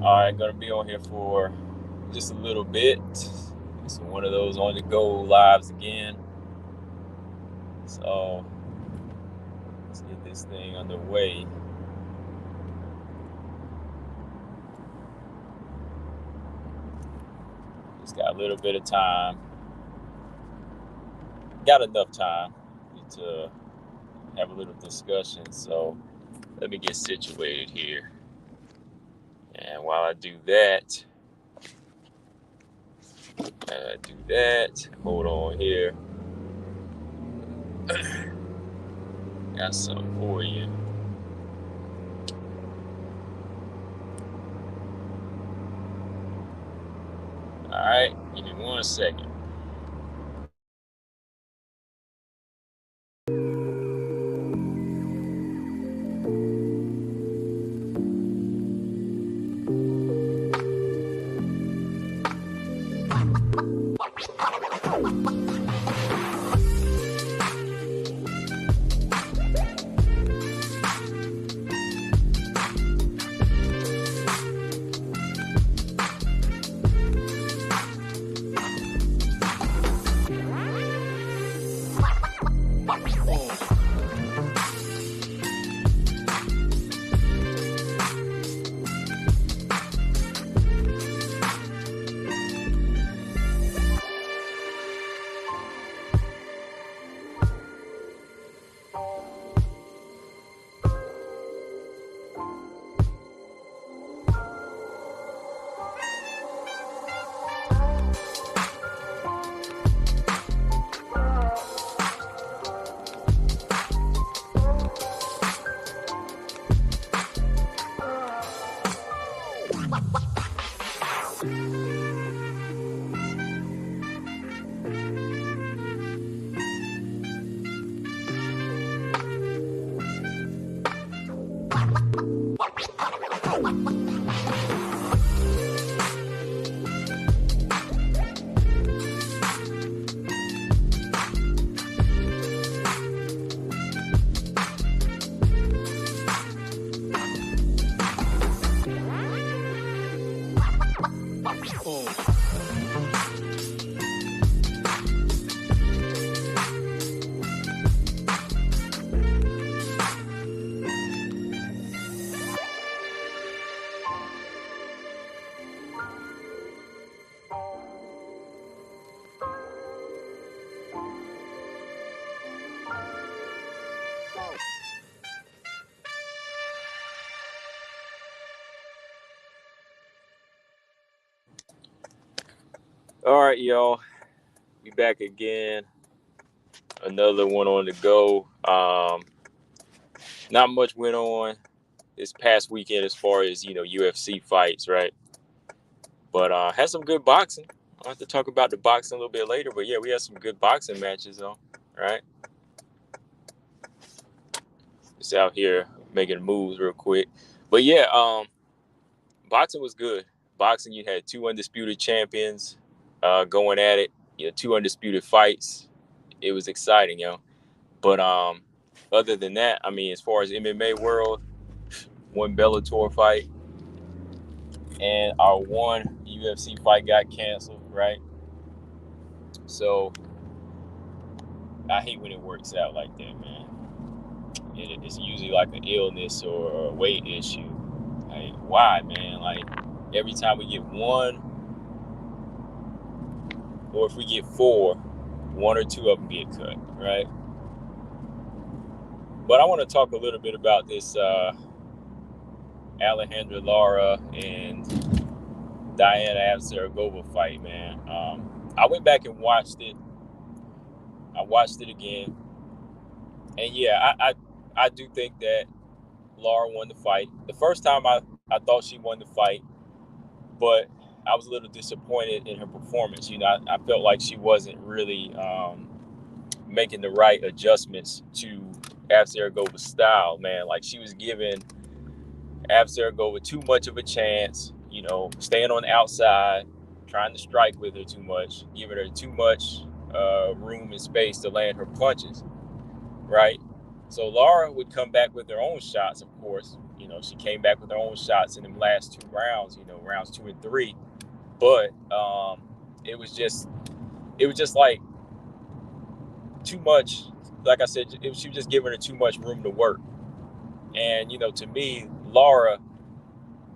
All right, gonna be on here for just a little bit. It's one of those on the go lives again. So let's get this thing underway. Just got a little bit of time. Got enough time to have a little discussion. So let me get situated here. And while I do that, hold on here. Got something for you. All right, give me 1 second. All right, y'all. We back again. Another one on the go. Not much went on this past weekend as far as UFC fights, right? But had some good boxing. I'll have to talk about the boxing a little bit later. But yeah, we had some good boxing matches though, right? Just out here making moves real quick. But yeah, boxing was good. Boxing, you had two undisputed champions going at it. Two undisputed fights. It was exciting, But other than that, I mean, as far as MMA world, one Bellator fight and our one UFC fight got canceled, right? So I hate when it works out like that, man. It's usually like an illness or a weight issue. Like, why, man? Like, every time we get one, or if we get four, one or two of them get cut, right? But I want to talk a little bit about this Lara and Diana Avsaragova fight, man. I went back and watched it. I watched it again, and yeah, I do think that Lara won the fight. The first time I thought she won the fight, but I was a little disappointed in her performance. I felt like she wasn't really making the right adjustments to Avsaragova's style, man. Like, she was giving Avsaragova too much of a chance, staying on the outside, trying to strike with her too much, giving her too much room and space to land her punches, right? So Lara would come back with her own shots, of course. You know, she came back with her own shots in them last 2 rounds, you know, rounds 2 and 3. But it was just like too much. Like I said, she was just giving her too much room to work. And, you know, to me, Lara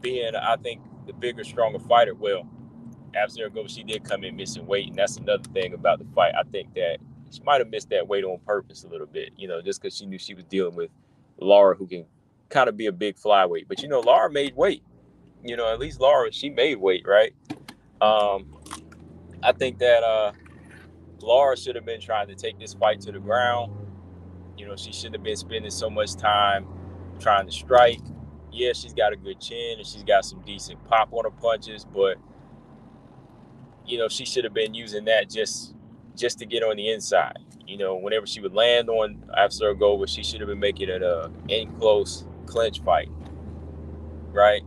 being, I think, the bigger, stronger fighter, well, Avsaragova, she did come in missing weight. And that's another thing about the fight. I think that she might have missed that weight on purpose a little bit, you know, just because she knew she was dealing with Lara, who can kind of be a big flyweight. But, you know, Lara made weight. You know, at least Lara, she made weight, right? I think that Lara should have been trying to take this fight to the ground. You know, she shouldn't have been spending so much time trying to strike. Yeah, she's got a good chin and she's got some decent pop on her punches, but you know, she should have been using that just to get on the inside. You know, whenever she would land on Avsaragova, she should have been making it a in-close clinch fight, right?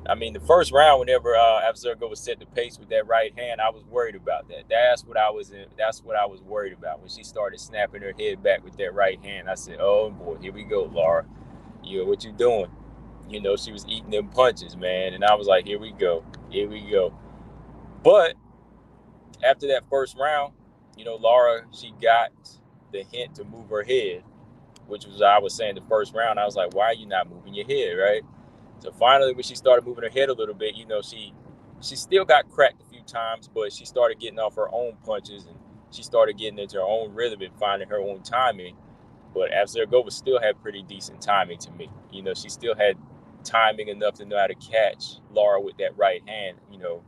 I mean, the first round, whenever Avsaragova set the pace with that right hand, I was worried about that. That's what I was worried about when she started snapping her head back with that right hand. I said, "Oh boy, here we go, Lara. You know what you doing?" You know, she was eating them punches, man, and I was like, "Here we go, here we go." But after that first round, you know, Lara, she got the hint to move her head, which was, I was saying, the first round. I was like, "Why are you not moving your head, right?" So finally, when she started moving her head a little bit, you know, she still got cracked a few times, but she started getting off her own punches and she started getting into her own rhythm and finding her own timing. But Avsaragova still had pretty decent timing to me. You know, she still had timing enough to know how to catch Lara with that right hand, you know,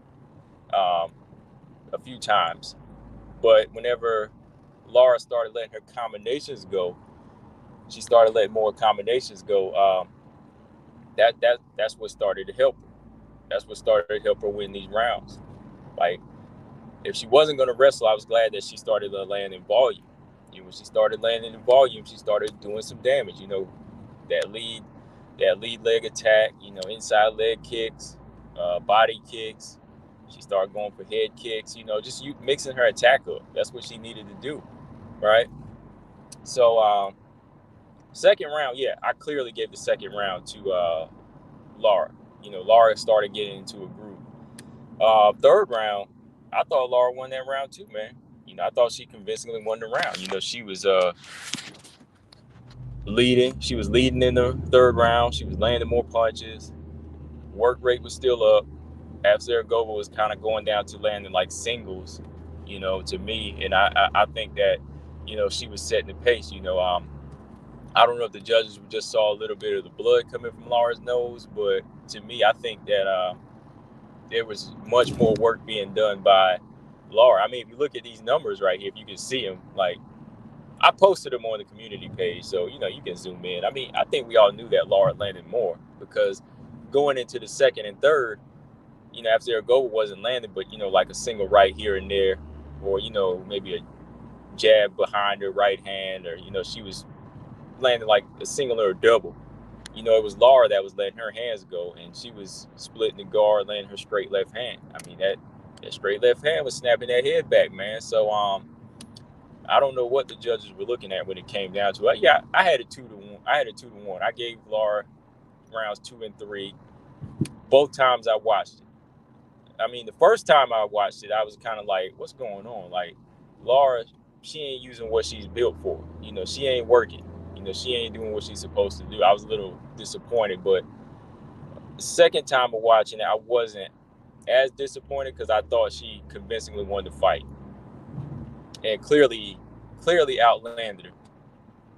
a few times. But whenever Lara started letting her combinations go, she started letting more combinations go. That's what started to help her. That's what started to help her win these rounds. Like, if she wasn't going to wrestle, I was glad that she started landing in volume. You know, when she started landing in volume, she started doing some damage. You know, that lead leg attack. You know, inside leg kicks, body kicks. She started going for head kicks. You know, just mixing her attack up. That's what she needed to do, right? So, second round, yeah, I clearly gave the second round to Lara. You know, Lara started getting into a groove. Third round, I thought Lara won that round too, man. You know, I thought she convincingly won the round. You know, she was leading. She was leading in the third round. She was landing more punches. Work rate was still up. Avsaragova was kind of going down to landing like singles, you know, to me. And I think that, you know, she was setting the pace. You know, I don't know if the judges just saw a little bit of the blood coming from Lara's nose, but to me, I think that there was much more work being done by Lara. I mean, if you look at these numbers right here, if you can see them, like, I posted them on the community page, so, you know, you can zoom in. I mean, I think we all knew that Lara landed more because going into the second and third, you know, Avsaragova wasn't landing, but, you know, like a single right here and there, or, you know, maybe a jab behind her right hand, or, you know, she was landing like a single or a double. You know, it was Lara that was letting her hands go, and she was splitting the guard, landing her straight left hand. I mean, that straight left hand was snapping that head back, man. So, I don't know what the judges were looking at when it came down to it. Yeah, I had a 2-1. I gave Lara rounds 2 and 3. Both times I watched it. I mean, the first time I watched it, I was kind of like, what's going on? Like, Lara, she ain't using what she's built for. You know, she ain't working. You know, she ain't doing what she's supposed to do. I was a little disappointed, but the second time of watching it, I wasn't as disappointed because I thought she convincingly won the fight and clearly outlanded her.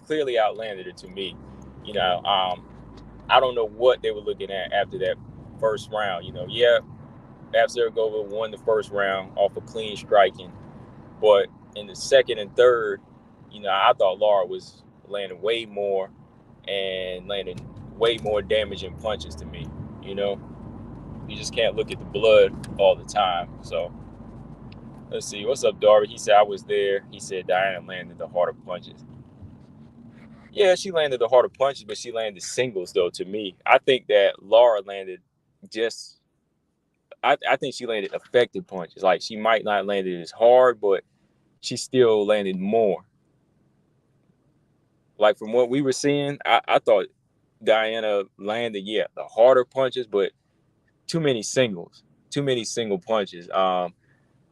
Clearly outlanded her to me. You know, I don't know what they were looking at after that first round. You know, yeah, Avsaragova won the first round off of clean striking, but in the second and third, you know, I thought Lara was landing way more and landing way more damaging punches to me. You know, you just can't look at the blood all the time. So let's see. What's up, Darby? He said I was there. He said Diana landed the harder punches. Yeah, she landed the harder punches, but she landed singles though. To me, I think that Lara landed just. I think she landed effective punches. Like, she might not landed as hard, but she still landed more. Like from what we were seeing, I thought Diana landed, the harder punches, but too many singles, too many single punches.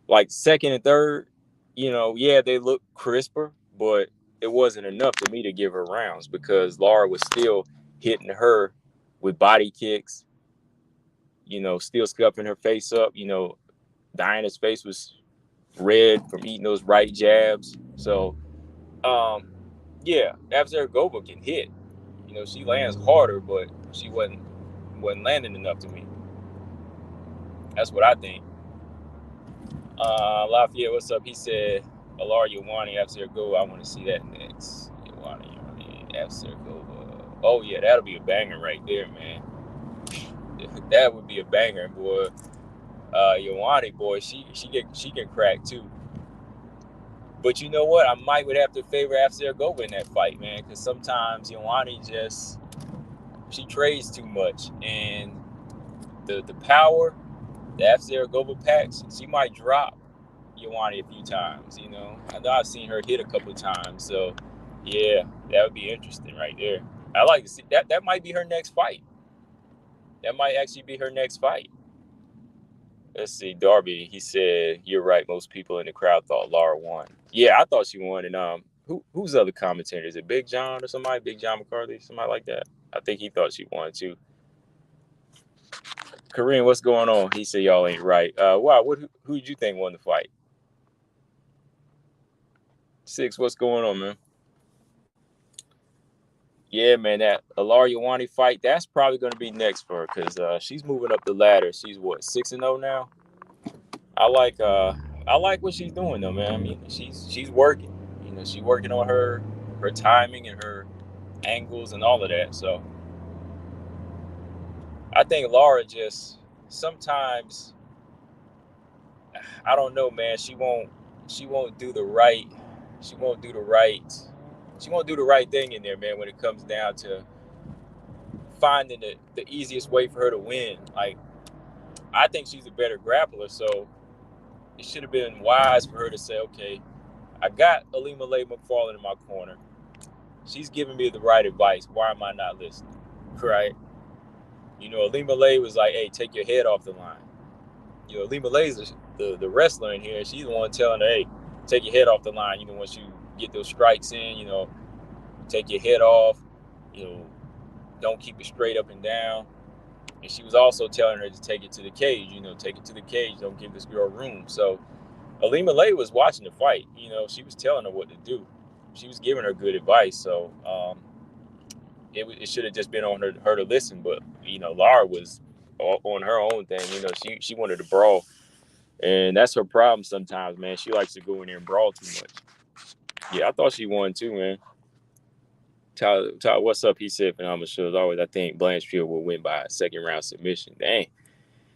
Like second and third, they look crisper, but it wasn't enough for me to give her rounds because Lara was still hitting her with body kicks, still scuffing her face up. Diana's face was red from eating those right jabs. So, Avsaragova can hit. She lands harder, but she wasn't landing enough to me. That's what I think. Lafayette, what's up? He said, Lara Ioane, Avsaragova. I want to see that next. Ioane, Avsaragova. Oh yeah, that'll be a banger right there, man. That would be a banger, boy. Ioane, boy, she can crack too. But you know what? I would have to favor Avsaragova in that fight, man, because sometimes Ioane she trades too much, and the power that Avsaragova packs, she might drop Ioane a few times. I know I've seen her hit a couple of times, so yeah, that would be interesting right there. I like to see that. That might be her next fight. That might actually be her next fight. Let's see, Darby. He said, "You're right. Most people in the crowd thought Lara won." Yeah, I thought she won. And who's the other commentator? Is it Big John or somebody? Big John McCarthy, somebody like that. I think he thought she won too. Kareem, what's going on? He said y'all ain't right. Wow, who did you think won the fight? 6, what's going on, man? Yeah, man, that Lara Ioane fight, that's probably going to be next for her because she's moving up the ladder. She's what, 6-0 now? I like what she's doing though, man. I mean, she's working. She's working on her timing and her angles and all of that. So I think Lara just sometimes, I don't know, man. She won't do the right. She won't do the right. She won't do the right thing in there, man. When it comes down to finding the easiest way for her to win, like I think she's a better grappler, so it should have been wise for her to say, okay, I got Ilima-Lei Macfarlane in my corner. She's giving me the right advice. Why am I not listening? Right? Ilima-Lei was like, hey, take your head off the line. Ilima-Lei's the wrestler in here. She's the one telling her, hey, take your head off the line. Once you get those strikes in, take your head off. Don't keep it straight up and down. And she was also telling her to take it to the cage. Take it to the cage. Don't give this girl room. So Ilima-Lei was watching the fight. She was telling her what to do. She was giving her good advice. So it should have just been on her to listen. But Lara was on her own thing. She wanted to brawl, and that's her problem sometimes, man. She likes to go in there and brawl too much. Yeah, I thought she won too, man. Tyler, what's up? He said, phenomenal show as always. I think Blanchfield will win by a second round submission. Dang. He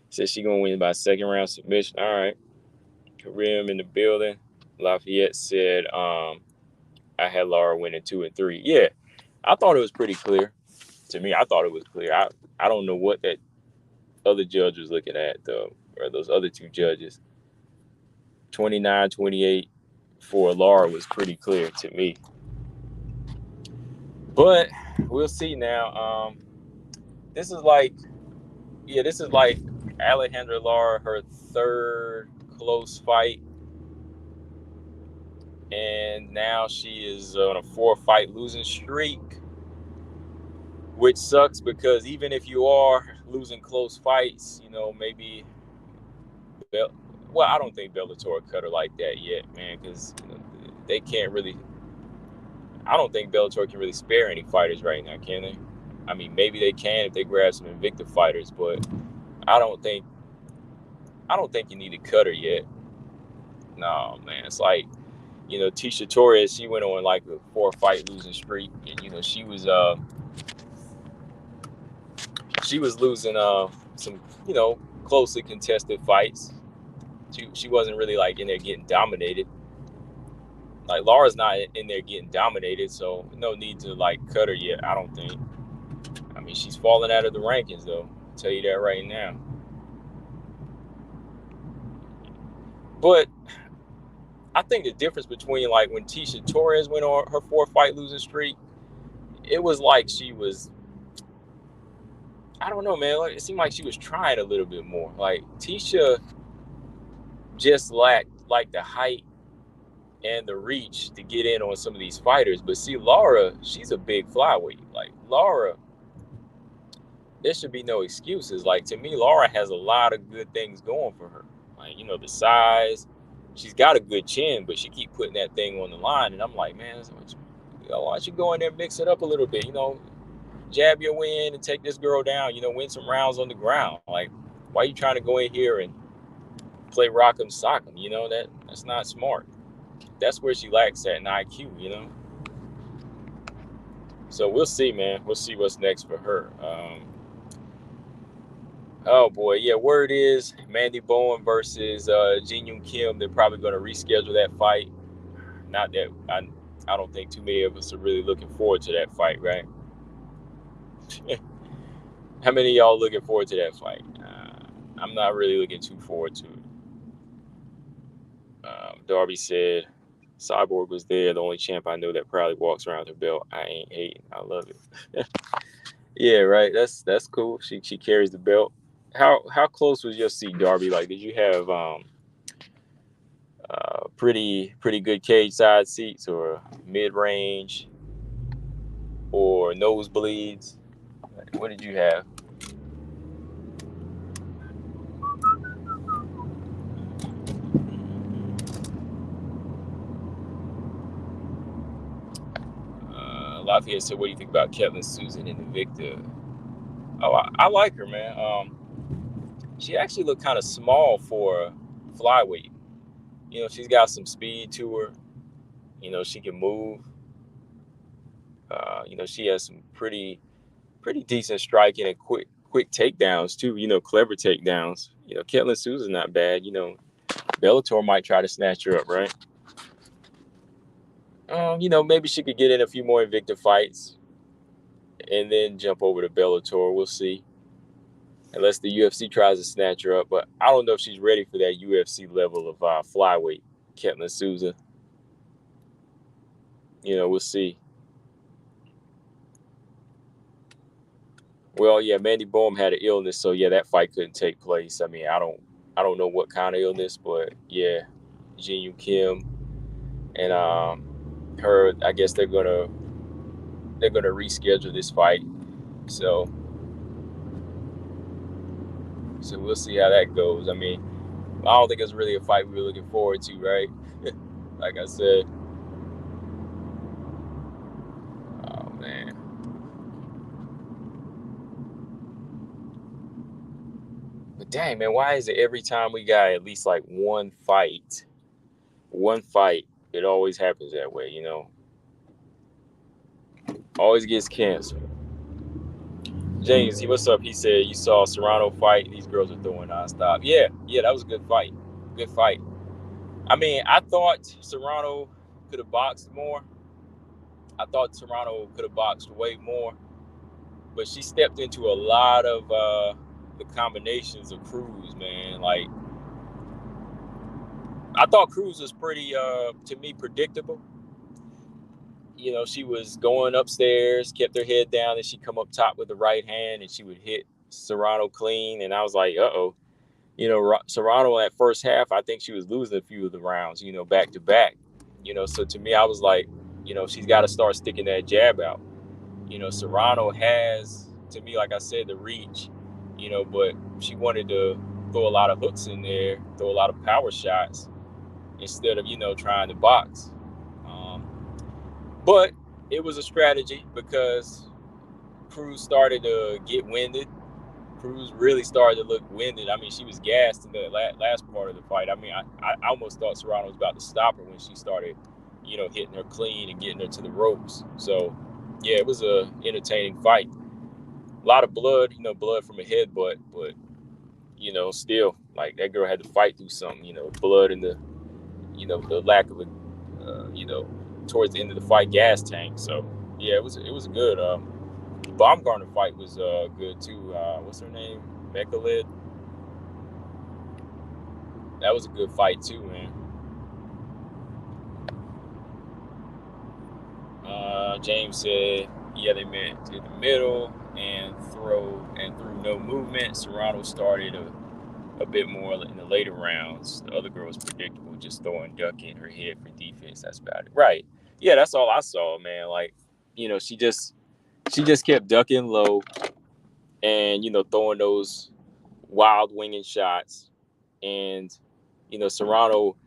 said she gonna win by a second round submission. All right. Kareem in the building. Lafayette said, I had Lara winning 2 and 3. Yeah, I thought it was pretty clear. To me, I thought it was clear. I don't know what that other judge was looking at, though, or those other 2 judges. 29-28 for Lara was pretty clear to me. But we'll see now. This is like Alejandra Lara, her 3rd close fight. And now she is on a 4-fight losing streak, which sucks because even if you are losing close fights, maybe, I don't think Bellator cut her like that yet, man, because they can't really. I don't think Bellator can really spare any fighters right now, can they? I mean, maybe they can if they grab some Invicta fighters, but I don't think you need to cut her yet. No, man, it's like. Tisha Torres, she went on like a 4-fight losing streak, and she was losing some closely contested fights. She wasn't really like in there getting dominated. Like Lara's not in there getting dominated, so no need to like cut her yet. I don't think. I mean, she's falling out of the rankings though. I'll tell you that right now. But I think the difference between like when Tisha Torres went on her 4-fight losing streak it was like she was, I don't know, man. Like, it seemed like she was trying a little bit more. Like Tisha just lacked like the height and the reach to get in on some of these fighters. But see, Lara, she's a big flyweight. Like Lara, there should be no excuses. Like to me, Lara has a lot of good things going for her. Like, you know, the size, she's got a good chin, but she keep putting that thing on the line. And I'm like, man, why don't you go in there and mix it up a little bit? You know, jab your way in and take this girl down. You know, win some rounds on the ground. Like, why are you trying to go in here and play rock'em sock'em? You know, that's not smart. That's where she lacks at in IQ, you know. So we'll see, man. We'll see what's next for her. Oh boy, yeah. Word is Mandy Bowen versus Jin Yoon Kim. They're probably going to reschedule that fight. Not that I don't think too many of us are really looking forward to that fight, right? How many of y'all looking forward to that fight? I'm not really looking too forward to it. Darby said Cyborg was there, the only champ I know that probably walks around her belt. I ain't hating. I love it. Yeah, right. That's cool. She carries the belt. How close was your seat, Darby? Like, did you have pretty good cage side seats, or mid range, or nosebleeds? What did you have? Lafayette said, "What do you think about Kevin, Susan, and Invicta?" Oh, I like her, man. She actually looked kind of small for flyweight. You know, she's got some speed to her. You know, she can move. You know, she has some pretty decent striking and quick takedowns too. You know, clever takedowns. You know, Ketlin Susan's not bad. You know, Bellator might try to snatch her up, right? You know, maybe she could get in a few more Invicta fights and then jump over to Bellator. We'll see. Unless the UFC tries to snatch her up. But I don't know if she's ready for that UFC level of flyweight, Ketlin Susan. You know, we'll see. Well, yeah, Mandy Bohm had an illness, so yeah, that fight couldn't take place. I mean, I don't know what kind of illness, but yeah, Jin Yoon Kim and her, I guess they're gonna reschedule this fight. So we'll see how that goes. I mean, I don't think it's really a fight we were looking forward to, right? Like I said. Oh man. But dang, man, why is it every time we got at least like one fight, it always happens that way, you know? Always gets canceled. James, what's up? He said, you saw Serrano fight. These girls are throwing nonstop. Yeah, that was a good fight. Good fight. I mean, I thought Serrano could have boxed more. I thought Serrano could have boxed way more. But she stepped into a lot of the combinations of Cruz, man. Like, I thought Cruz was pretty, to me, predictable. You know, she was going upstairs, kept her head down, and she'd come up top with the right hand, and she would hit Serrano clean. And I was like, uh-oh. You know, Serrano, that first half, I think she was losing a few of the rounds, you know, back to back. You know, so to me, I was like, you know, she's got to start sticking that jab out. You know, Serrano has, to me, like I said, the reach, you know, but she wanted to throw a lot of hooks in there, throw a lot of power shots instead of, you know, trying to box. But it was a strategy because Cruz started to get winded. Cruz really started to look winded. I mean, she was gassed in the last part of the fight. I mean, I almost thought Serrano was about to stop her when she started, you know, hitting her clean and getting her to the ropes. So, yeah, it was a entertaining fight. A lot of blood, you know, blood from a headbutt, but, you know, still, like, that girl had to fight through something, you know, blood in the, you know, the lack of a, you know, towards the end of the fight, gas tank. So, yeah, it was good. Baumgartner fight was good too. What's her name? Mechalid. That was a good fight too, man. James said Yeah, they met in the middle and through no movement. Serrano started a bit more in the later rounds. The other girl was predictable, just throwing ducking her head for defense. That's about it. Right. Yeah, that's all I saw, man. Like, she just kept ducking low and throwing those wild winging shots. And Serrano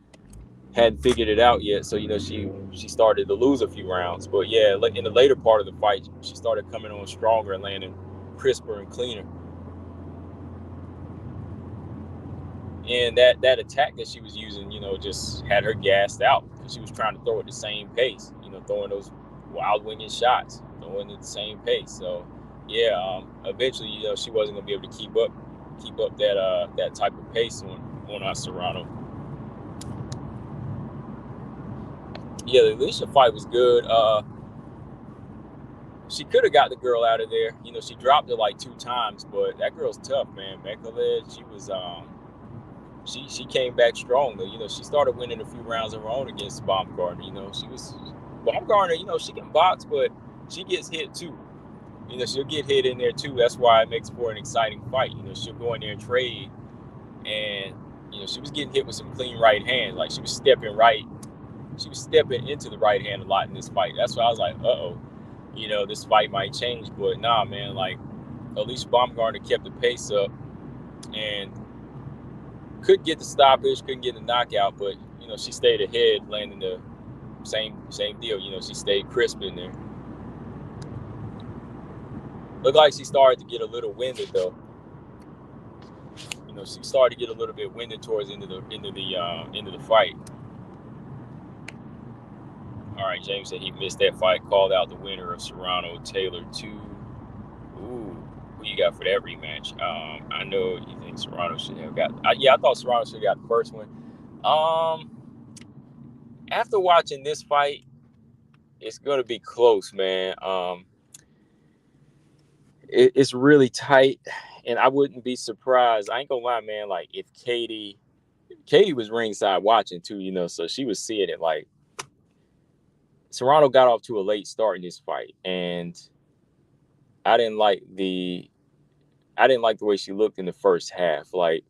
hadn't figured it out yet, so she started to lose a few rounds. But yeah, in the later part of the fight, she started coming on stronger and landing crisper and cleaner. And that attack that she was using, just had her gassed out because she was trying to throw at the same pace, throwing those wild winging shots, throwing at the same pace. So yeah, eventually, she wasn't gonna be able to keep up that type of pace on Serrano. Yeah, the Alicia fight was good. She could have got the girl out of there. She dropped her like 2 times, but that girl's tough, man. Mekaled, she was she came back strong though. She started winning a few rounds of her own against Baumgartner. She was Baumgartner. She can box, but she gets hit too. She'll get hit in there too. That's why it makes for an exciting fight. She'll go in there and trade, and she was getting hit with some clean right hands. Like she was stepping right. She was stepping into the right hand a lot in this fight. That's why I was like, uh-oh, this fight might change. But nah, man, like Alicia Baumgartner kept the pace up and couldn't get the stoppage, couldn't get the knockout, but she stayed ahead, landing the same deal. She stayed crisp in there. Looked like she started to get a little winded though. She started to get a little bit winded towards the end of the fight. All right, James said he missed that fight. Called out the winner of Serrano Taylor 2. Ooh, who you got for that rematch? I know you think Serrano should have got. I thought Serrano should have got the first one. After watching this fight, it's gonna be close, man. It's really tight, and I wouldn't be surprised. I ain't gonna lie, man. Like if Katie was ringside watching too, so she was seeing it. Like Serrano got off to a late start in this fight, and I didn't like the way she looked in the first half. Like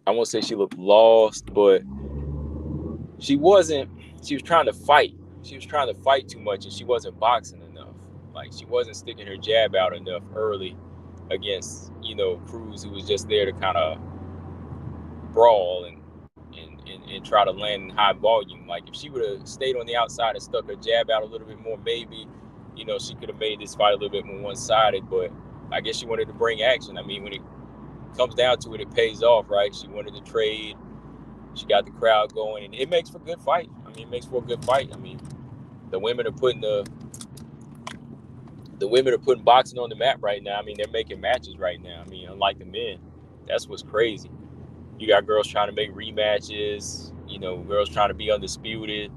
I won't say she looked lost, but she wasn't. She was trying to fight. She was trying to fight too much, and she wasn't boxing enough. Like she wasn't sticking her jab out enough early against Cruz, who was just there to kind of brawl and try to land in high volume. Like if she would have stayed on the outside and stuck her jab out a little bit more, maybe she could have made this fight a little bit more one-sided. But I guess she wanted to bring action. I mean, when it comes down to it, it pays off, right? She wanted to trade. She got the crowd going, and it makes for a good fight. I mean, it makes for a good fight. I mean, the women are putting boxing on the map right now. I mean, they're making matches right now. I mean, unlike the men, that's what's crazy. You got girls trying to make rematches. Girls trying to be undisputed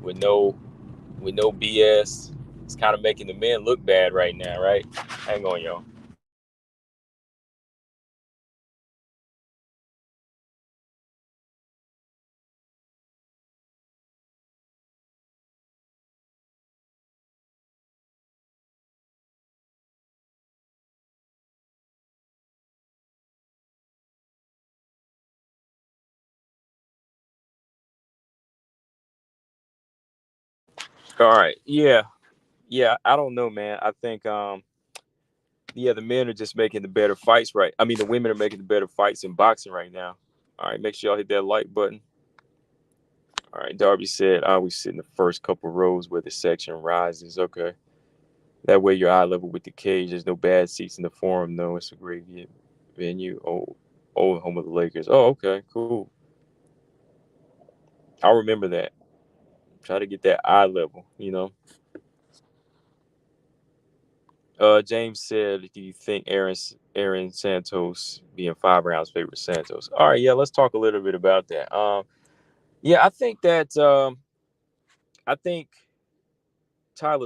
with no BS. It's kind of making the men look bad right now, right? Hang on, y'all. All right. Yeah. I don't know, man. I think the men are just making the better fights, right? I mean, the women are making the better fights in boxing right now. All right, make sure y'all hit that like button. All right, Darby said, I always sit in the first couple rows where the section rises. Okay. That way you're eye level with the cage. There's no bad seats in the forum. No, it's a great venue. Old home of the Lakers. Oh, okay, cool. I'll remember that. Try to get that eye level. James said, do you think Aaron Santos being 5 rounds favorite Santos? All right, yeah, let's talk a little bit about that. Yeah, I think Tyler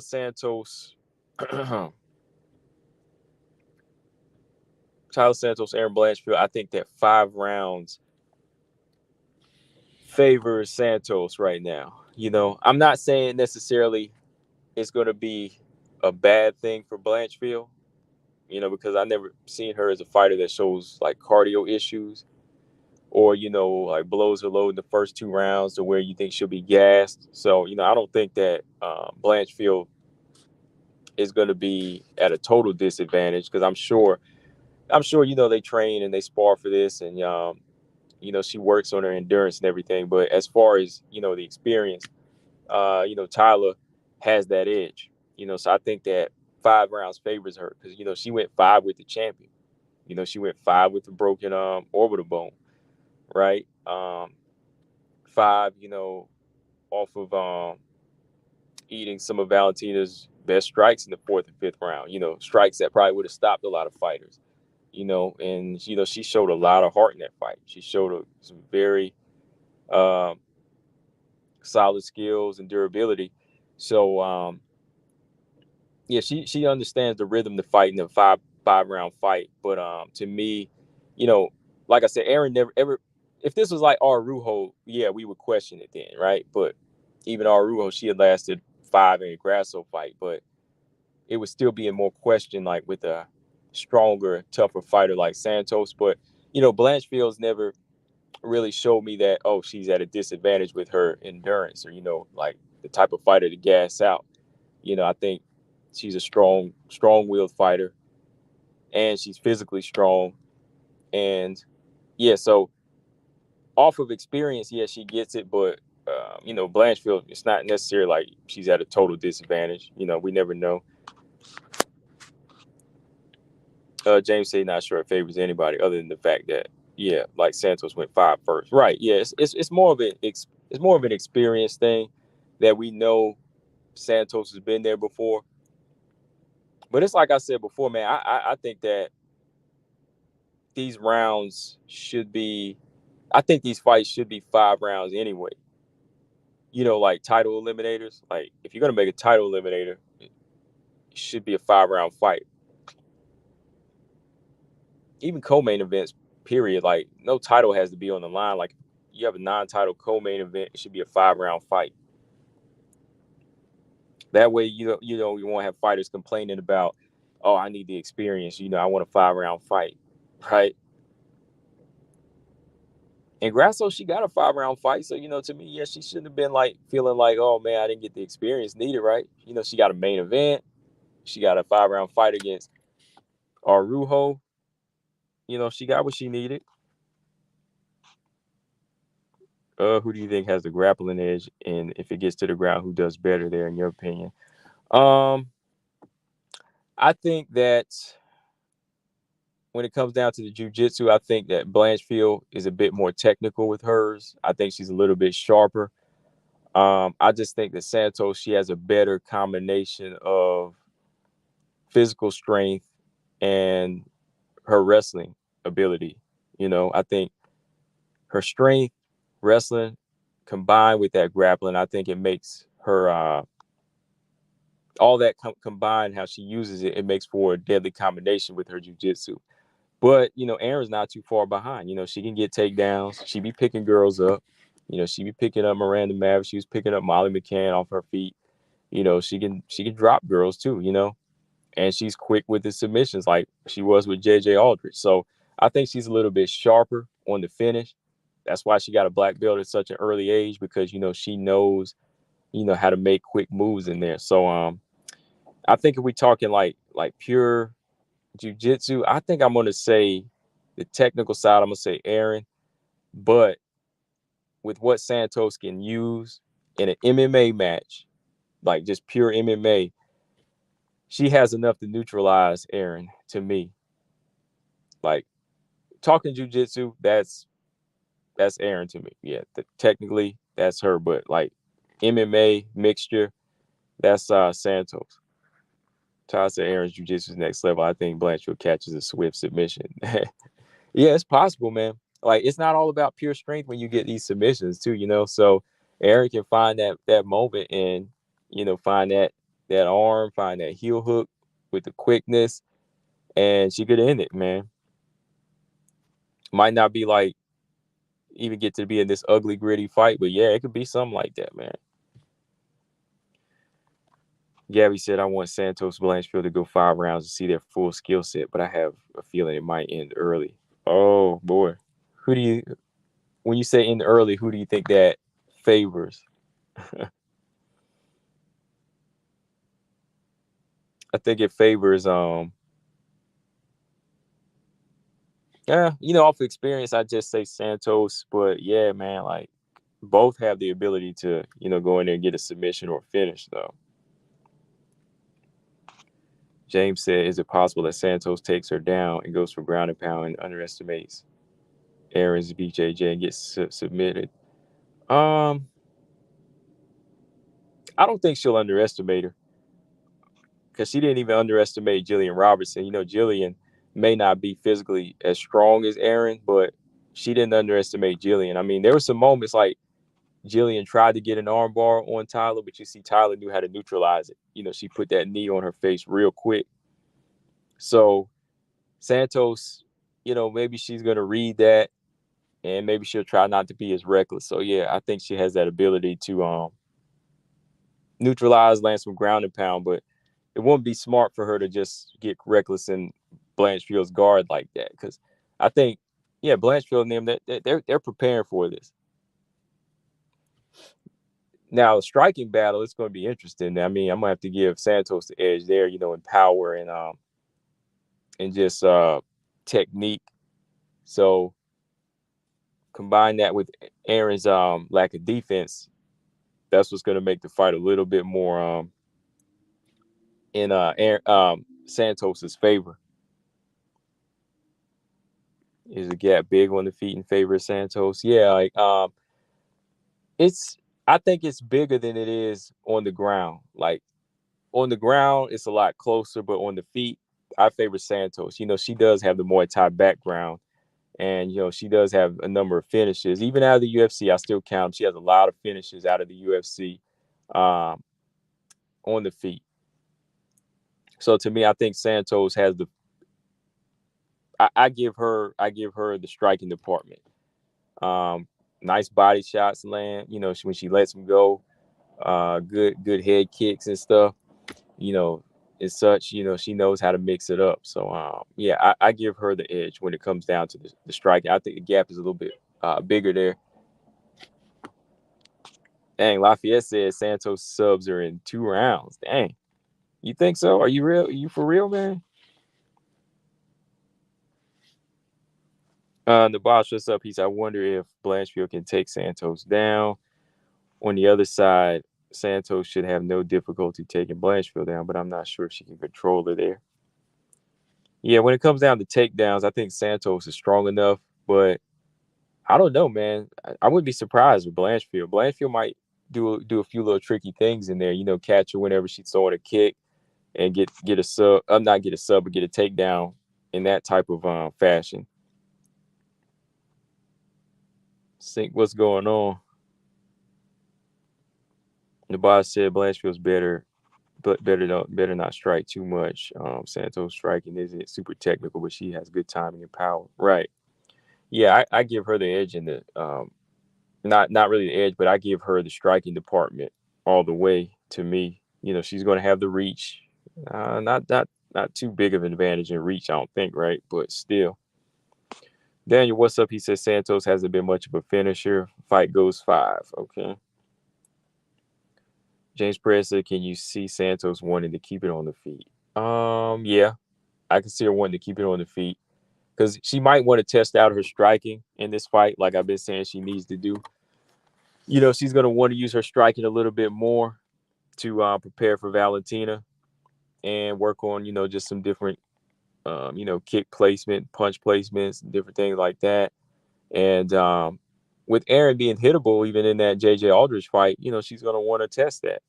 Santos, Aaron Blanchfield. I think that 5 rounds favors Santos right now. I'm not saying necessarily it's going to be a bad thing for Blanchfield, because I never seen her as a fighter that shows like cardio issues or, like blows her load in the first 2 rounds to where you think she'll be gassed. So, I don't think that Blanchfield is going to be at a total disadvantage because I'm sure, they train and they spar for this and, she works on her endurance and everything. But as far as, the experience, Tyler has that edge, so I think that 5 rounds favors her because, she went 5 with the champion. She went 5 with the broken orbital bone, right? 5, off of eating some of Valentina's best strikes in the 4th and 5th round, strikes that probably would have stopped a lot of fighters, and, she showed a lot of heart in that fight. She showed some very um, solid skills and durability. So, yeah, she understands the rhythm to fight in a five round fight. But to me, you know, like I said, Aaron never ever. If this was like Arujo, yeah, we would question it then, right? But even Arujo, she had lasted 5 in a Grasso fight, but it would still be in more question like with a stronger, tougher fighter like Santos. But Blanchfield's never really showed me that she's at a disadvantage with her endurance or like the type of fighter to gas out. I think she's a strong-willed fighter, and she's physically strong. And yeah, so off of experience, yeah, she gets it. But Blanchfield, it's not necessarily like she's at a total disadvantage. We never know. James said not sure it favors anybody other than the fact that like Santos went 5 first. Right? Yeah, it's more of it's more of an experience thing that we know Santos has been there before. But it's like I said before, man. I think that these rounds should be. I think these fights should be 5 rounds anyway. Like title eliminators. Like if you're gonna make a title eliminator, it should be a 5 round fight. Even co-main events, period. Like no title has to be on the line. Like you have a non-title co-main event, it should be a 5 round fight. That way, you won't have fighters complaining about, oh, I need the experience. I want a 5 round fight, right? And Grasso, she got a 5 round fight, so to me, yeah, she shouldn't have been like feeling like, oh man, I didn't get the experience needed, right? She got a main event, she got a 5 round fight against Arujo. She got what she needed. Who do you think has the grappling edge? And if it gets to the ground, who does better there, in your opinion? Um, I think that when it comes down to the jiu-jitsu, I think that Blanchfield is a bit more technical with hers. I think she's a little bit sharper. I just think that Santos, she has a better combination of physical strength and her wrestling ability. I think her strength, wrestling, combined with that grappling, I think it makes her all that combined, how she uses it, it makes for a deadly combination with her jiu-jitsu. But, Aaron's not too far behind. She can get takedowns. She be picking girls up. She be picking up Miranda Maverick. She was picking up Molly McCann off her feet. She can drop girls too, and she's quick with the submissions like she was with JJ Aldrich. So I think she's a little bit sharper on the finish. That's why she got a black belt at such an early age because, she knows, how to make quick moves in there. So I think if we're talking like pure jiu-jitsu, I think I'm going to say the technical side, I'm going to say Aaron. But with what Santos can use in an MMA match, like just pure MMA, she has enough to neutralize Aaron to me. Like talking jiu-jitsu, that's Aaron to me. Yeah, technically that's her, but like MMA mixture, that's Santos. Todd said Aaron's jiu-jitsu is next level. I think Blanchfield catches a swift submission. Yeah, it's possible, man. Like it's not all about pure strength when you get these submissions too, So Aaron can find that moment and find that arm, find that heel hook with the quickness, and she could end it, man. Might not be like even get to be in this ugly, gritty fight, but yeah, it could be something like that, man. Gabby said, I want Santos Blanchfield to go 5 rounds to see their full skill set, but I have a feeling it might end early. Oh, boy. Who do you, when you say end early, who do you think that favors? I think it favors, yeah, off experience, I just say Santos, but yeah, man, like both have the ability to, go in there and get a submission or finish, though. James said, is it possible that Santos takes her down and goes for ground and pound and underestimates Aaron's BJJ and gets submitted? Um, I don't think she'll underestimate her because she didn't even underestimate Jillian Robertson. Jillian may not be physically as strong as Aaron, but she didn't underestimate Jillian. I mean, there were some moments like Jillian tried to get an armbar on Tyler, but you see Tyler knew how to neutralize it. She put that knee on her face real quick. So Santos, maybe she's going to read that and maybe she'll try not to be as reckless. So yeah, I think she has that ability to neutralize, land some ground and pound, but it wouldn't be smart for her to just get reckless in Blanchfield's guard like that. Because I think, yeah, Blanchfield and them, they're preparing for this. Now, a striking battle, it's going to be interesting. I mean, I'm going to have to give Santos the edge there, in power and just technique. So combine that with Aaron's lack of defense. That's what's going to make the fight a little bit more in Santos's favor. Is the gap big on the feet in favor of Santos? Yeah, like I think it's bigger than it is on the ground. Like on the ground, it's a lot closer, but on the feet, I favor Santos. She does have the Muay Thai background, and she does have a number of finishes. Even out of the UFC, I still count. She has a lot of finishes out of the UFC on the feet. So to me, I think Santos has the. I give her the striking department. Nice body shots land. When she lets him go, good head kicks and stuff. And such. She knows how to mix it up. So yeah, I give her the edge when it comes down to the striking. I think the gap is a little bit bigger there. Dang, Lafayette said Santos subs are in 2 rounds. Dang, you think so? Are you real? Are you for real, man? The boss, what's up? I wonder if Blanchfield can take Santos down. On the other side, Santos should have no difficulty taking Blanchfield down, but I'm not sure if she can control her there. Yeah, when it comes down to takedowns, I think Santos is strong enough, but I don't know, man. I wouldn't be surprised with Blanchfield. Blanchfield might do a few little tricky things in there, catch her whenever she's throwing a kick and get a sub. Not get a sub, but get a takedown in that type of fashion. Think what's going on. The boss said Blanchfield's better, but better not strike too much. Santos striking isn't super technical, but she has good timing and power. Right. Yeah, I give her the edge in the not really the edge, but I give her the striking department all the way to me. She's going to have the reach. Not too big of an advantage in reach, I don't think, right? But still. Daniel, what's up? He says Santos hasn't been much of a finisher. Fight goes 5. Okay. James Perez said, can you see Santos wanting to keep it on the feet? Yeah. I can see her wanting to keep it on the feet because she might want to test out her striking in this fight, like I've been saying she needs to do. She's going to want to use her striking a little bit more to prepare for Valentina and work on, just some different, kick placement, punch placements, different things like that. And with Aaron being hittable, even in that JJ Aldrich fight, she's going to want to test that.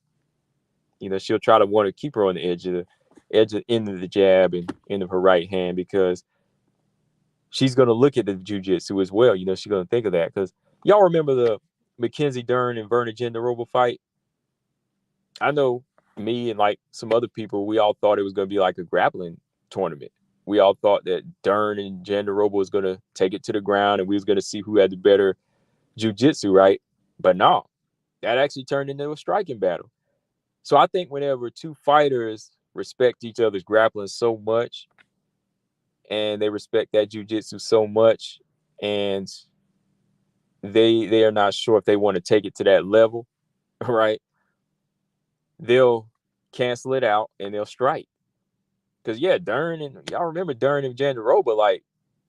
She'll try to want to keep her on the edge of the end of the jab and end of her right hand because she's going to look at the jiu-jitsu as well. She's going to think of that because y'all remember the Mackenzie Dern and Verna Jandiroba fight? I know me and like some other people, we all thought it was going to be like a grappling tournament. We all thought that Dern and Jandiroba was going to take it to the ground and we was going to see who had the better jiu-jitsu, right? But no, that actually turned into a striking battle. So I think whenever two fighters respect each other's grappling so much, and they respect that jiu-jitsu so much, and they are not sure if they want to take it to that level, right? They'll cancel it out and they'll strike. Because yeah, Dern and y'all remember Dern and Jandaroba, like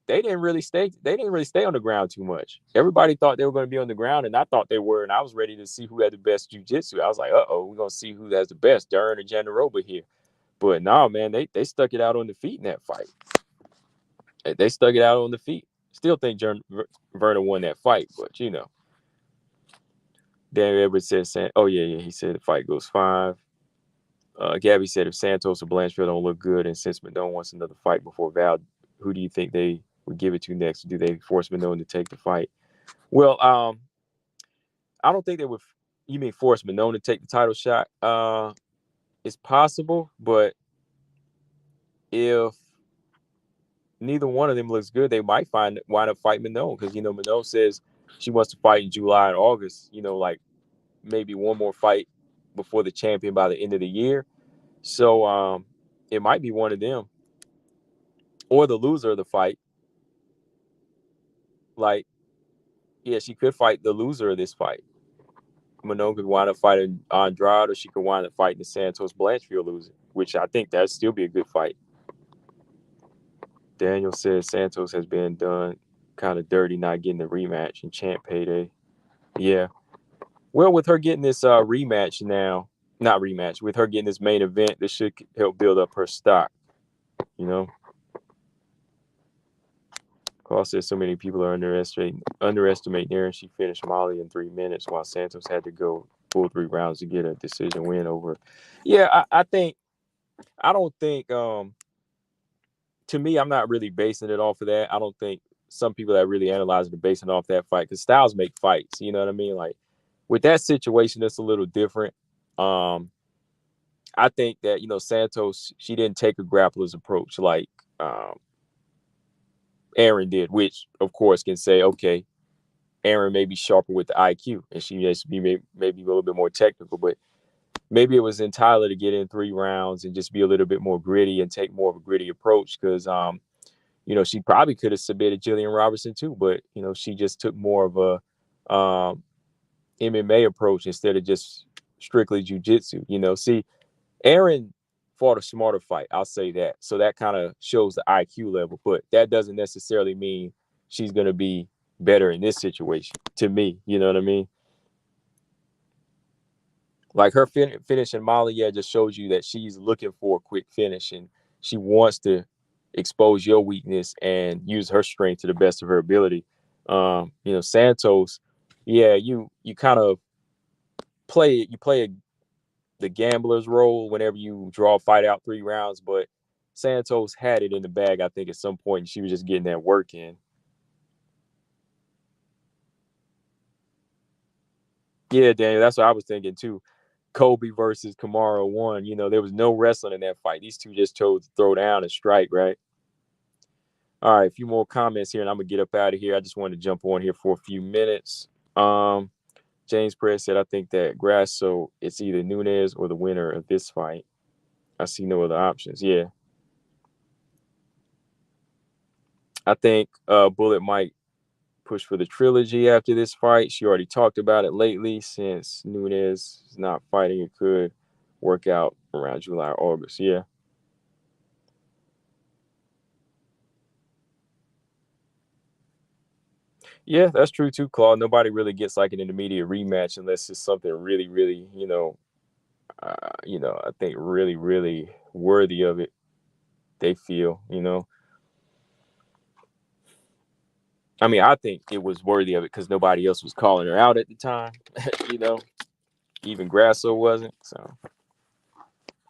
they didn't really stay on the ground too much. Everybody thought they were going to be on the ground, and I thought they were, and I was ready to see who had the best jiu-jitsu. I was like, we're gonna see who has the best, Dern or Jandaroba here. But no, man, they stuck it out on the feet in that fight. They stuck it out on the feet. Still think Verna won that fight, but you know. Dan Edwards said, "Oh yeah, he said the fight goes 5." Gabby said, if Santos or Blanchfield don't look good, and since Madone wants another fight before Val, who do you think they would give it to next? Do they force Madone to take the fight? Well, I don't think they would. You mean force Madone to take the title shot? It's possible, but if neither one of them looks good, they might wind up fighting Madone, because Madone says she wants to fight in July and August. Like maybe one more fight before the champion by the end of the year. So it might be one of them, or the loser of the fight. Like, yeah, she could fight the loser of this fight. Manon could wind up fighting Andrade, or she could wind up fighting the Santos Blanchfield loser, which I think that'd still be a good fight. Daniel says Santos has been done kind of dirty not getting the rematch and champ payday. Yeah. Well, with her getting this rematch now, not rematch, with her getting this main event, this should help build up her stock, Carl says so many people are underestimating her, and she finished Molly in 3 minutes while Santos had to go full 3 rounds to get a decision win over. Yeah, I don't think to me, I'm not really basing it off of that. I don't think some people that really analyze it are basing it off that fight, because styles make fights, you know what I mean? Like with that situation, it's a little different. I think that, Santos, she didn't take a grappler's approach like Aaron did, which of course can say, okay, Aaron may be sharper with the IQ, and she has to be maybe a little bit more technical, but maybe it was in Tyler to get in 3 rounds and just be a little bit more gritty and take more of a gritty approach, because she probably could have submitted Jillian Robertson too, but she just took more of a MMA approach instead of just strictly jiu-jitsu. See, Aaron fought a smarter fight, I'll say that. So that kind of shows the IQ level, but that doesn't necessarily mean she's going to be better in this situation, to me. You know what I mean? Like her finish in Molly, yeah, just shows you that she's looking for a quick finish, and she wants to expose your weakness and use her strength to the best of her ability. Santos, yeah, you kind of play the gambler's role whenever you draw a fight out 3 rounds, but Santos had it in the bag, I think, at some point, and she was just getting that work in. Yeah, Daniel, that's what I was thinking too. Kobe versus Kamaru 1. There was no wrestling in that fight. These two just chose to throw down and strike, right? All right, a few more comments here, and I'm gonna get up out of here. I just wanted to jump on here for a few minutes. James Perez said, I think that Grasso, it's either Nunes or the winner of this fight. I see no other options. Yeah. I think Bullet might push for the trilogy after this fight. She already talked about it lately. Since Nunes is not fighting, it could work out around July or August. Yeah. Yeah, that's true too, Claude. Nobody really gets like an intermediate rematch unless it's something really, really, I think really, really worthy of it. They feel. I mean, I think it was worthy of it because nobody else was calling her out at the time. Even Grasso wasn't. So,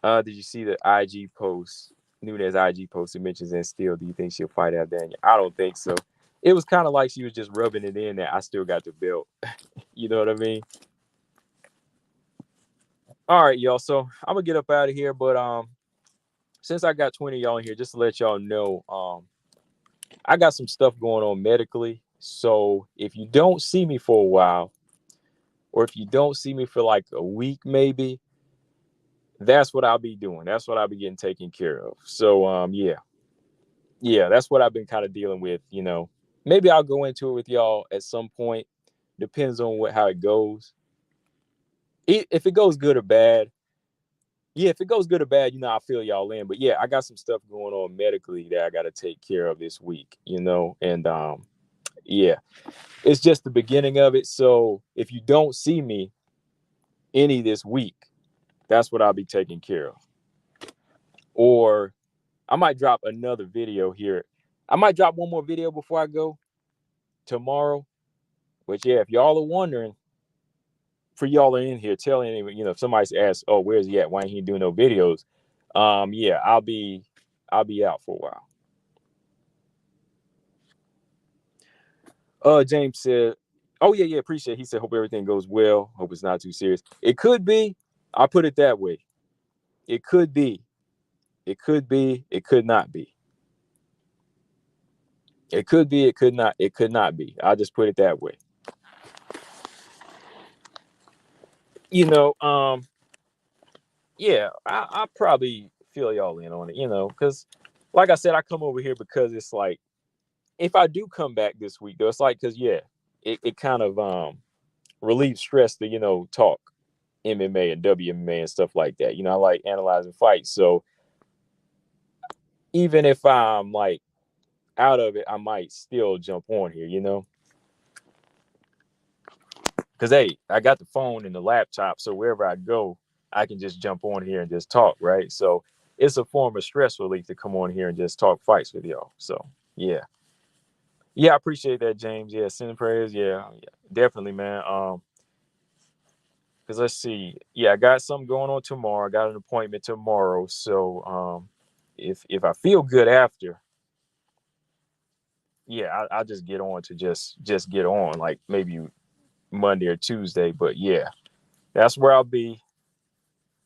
did you see the IG post? Nunes IG post. It mentions and still. Do you think she'll fight out Daniel? I don't think so. It was kind of like she was just rubbing it in that I still got the belt. You know what I mean? All right, y'all. So I'm gonna get up out of here, but since I got 20 of y'all in here, just to let y'all know, I got some stuff going on medically. So if you don't see me for a while, or if you don't see me for like a week, maybe, that's what I'll be doing. That's what I'll be getting taken care of. So yeah, that's what I've been kind of dealing with. Maybe I'll go into it with y'all at some point. Depends on how it goes. If it goes good or bad, yeah, if it goes good or bad, I'll fill y'all in. But yeah, I got some stuff going on medically that I got to take care of this week, and yeah, it's just the beginning of it. So if you don't see me any this week, that's what I'll be taking care of. Or I might drop another video here. I might drop one more video before I go tomorrow. But yeah, if y'all are wondering, for y'all are in here telling if somebody's asked, oh, where's he at? Why ain't he doing no videos? Yeah, I'll be out for a while. James said, oh yeah, appreciate it. He said, hope everything goes well. Hope it's not too serious. It could be. I'll put it that way. It could be. It could be. It could not be. It could be. It could not. It could not be. I'll just put it that way. Yeah, I'll probably fill y'all in on it, because like I said, I come over here because it's like, if I do come back this week, though, it's like, because, yeah, it kind of relieves stress to, talk MMA and WMA and stuff like that. I like analyzing fights. So even if I'm like out of it, I might still jump on here, because, hey, I got the phone and the laptop. So wherever I go, I can just jump on here and just talk, right? So it's a form of stress relief to come on here and just talk fights with y'all. So yeah. Yeah, I appreciate that, James. Yeah, sending prayers. Yeah, definitely, man. Because let's see. Yeah, I got something going on tomorrow. I got an appointment tomorrow. So if I feel good after, yeah, I'll just get on to just get on, like maybe Monday or Tuesday. But yeah, that's where I'll be.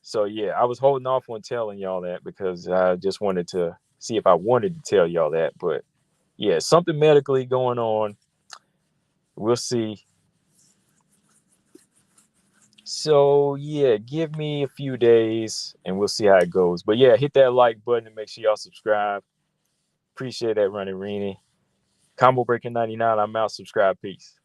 So yeah, I was holding off on telling y'all that because I just wanted to see if I wanted to tell y'all that. But yeah, something medically going on. We'll see. So yeah, give me a few days and we'll see how it goes. But yeah, hit that like button and make sure y'all subscribe. Appreciate that, Running Reenie. Combo Breaking 99. I'm out. Subscribe. Peace.